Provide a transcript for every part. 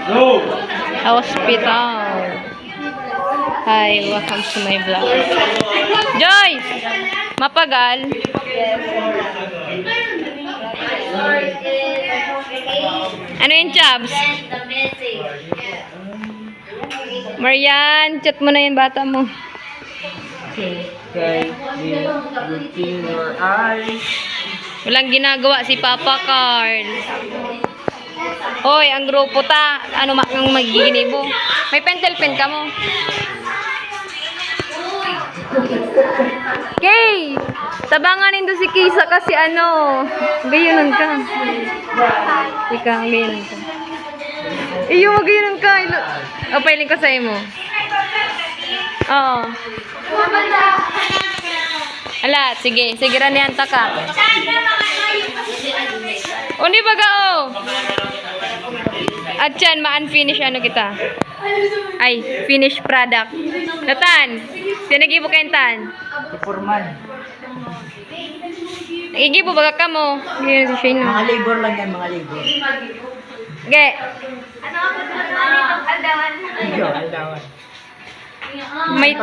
No. Hospital. Hi, welcome to my vlog. Joyce! Mapagal. Ano yung Chabs? Marian, chat mo na yung bata mo. Okay, routine your eyes. Walang ginagawa si Papa Carl. Hoy, ang grupo ta. Ano ang magiginibo? May pentel pen ka mo. Kay! Tabanganin do si Kisa kasi ano. Gayunan ka. Ika, gayunan ka. Iyo, gayunan ka. O, pailing ko sa'yo mo. Oo. Ala, sige. Sige, ranihanta ka. O, di ba ka, o? At yan, ma-unfinish ano kita. Ay, finished product. Natan, sinagibo kayo tan. Forman. Nagigibo baga ka mo. Ganyan si Shane. Mga labor lang yan, mga labor. Okay. Iyo, aldawan.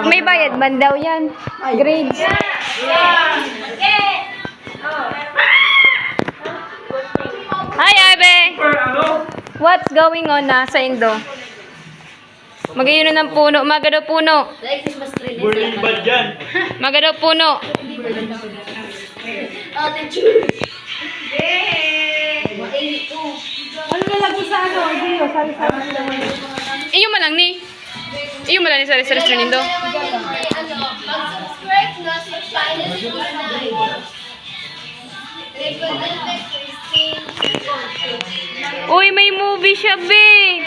May bayad man daw yan. Grades. Hi, Abe. What's going on na sa Indo? Magayon ng puno. Maga daw puno. Burling ba dyan? Maga daw puno. Ano na lagi sa ano? Iyo, sari-sari sila. Iyo malang ni. Iyo malang ni sa restaurant Indo. Mag-subscribe na sa channel ko na. Uy, may movie siya, be.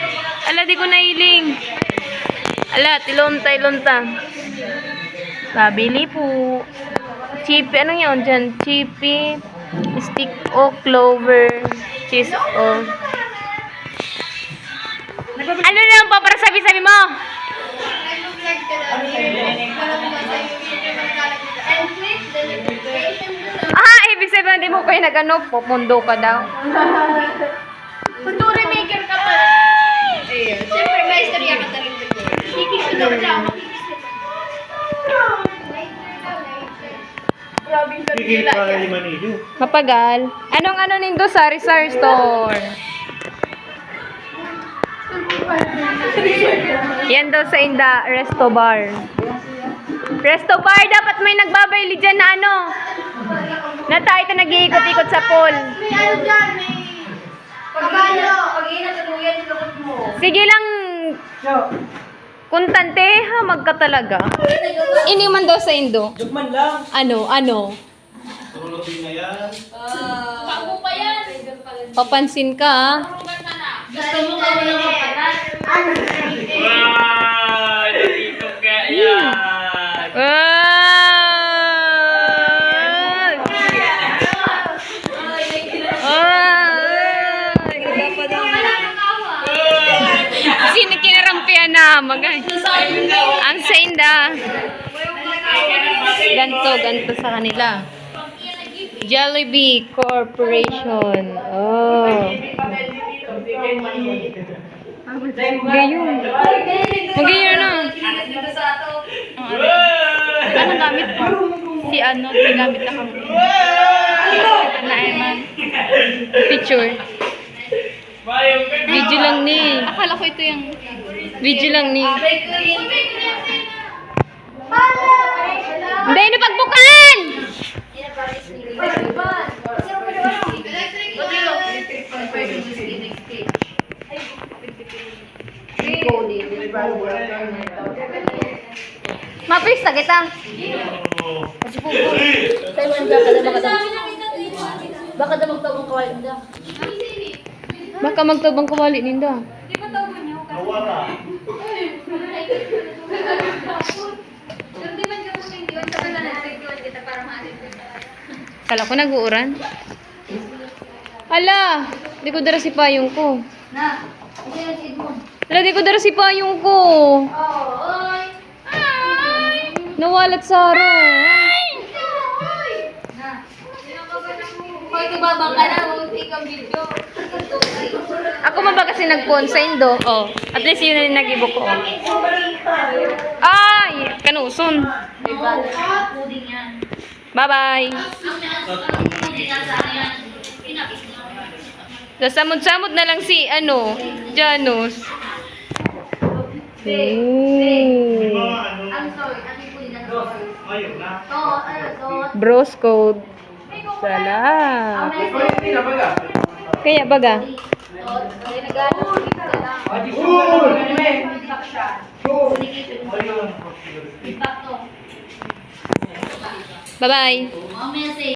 Ala, di ko nailing. Ala, tilonta. Pabili po. Chippy, anong yun dyan? Chippy, stick o clover, cheese o. Ano lang pa para sabi-sabi mo? Ibig sabihin, hindi mo kayo nag-ano, pupundo ka daw. Futuro maker ka pa. Siyempre, may istorya ka talaga. Kikis daw siya. Mapagal. Anong ano nindo sari-sari store? Yan daw sa Inda Resto Bar. Resto Bar, dapat may nagbabayli dyan na ano. Na tayo ito nag-iikot-ikot sa pool. May ano dyan, may kabalo. Pag-iinat ang uyan, nilukot mo. Sige lang. Kuntante ha, magka talaga. Ini man daw sa Indo. Dugman lang. Ano? Tulog din na yan. Bago pa yan. Papansin ka ha. Gusto mo ka wala ka pala. Wow! Dito ka yan! Sino kinarampian na magay? Ang sa Inda. Ganto sa kanila. Jollibee Corporation. Oh. Gayon. Magayon na. Anong gamit mo? Si ano, ginamit na kami. Naeman. Picture. Video lang ni. Akala ko ito yung... Video lang ni. Hindi, ano pagbukaan! Mapista kita. Baka daw magtawang kawal na. Baka magtabang kawali ninda. Kala ko nag-uuran. Hala, di ko dara si payong ko. Na, kasi yung seed mo. Hala, di ko dara si payong ko. Oy! Nawalat sa araw. Na. Hoy, kababang ka na. Huwag ikang video. kasi nag-consign do. Oh, at least yun na yung nag-ibo ko. Oh. Ay! Kanuson. Bye-bye. Sasamod-samod na lang si, ano, Janus. Ooh. Bros code. Salam. Kaya baga. Bye-bye.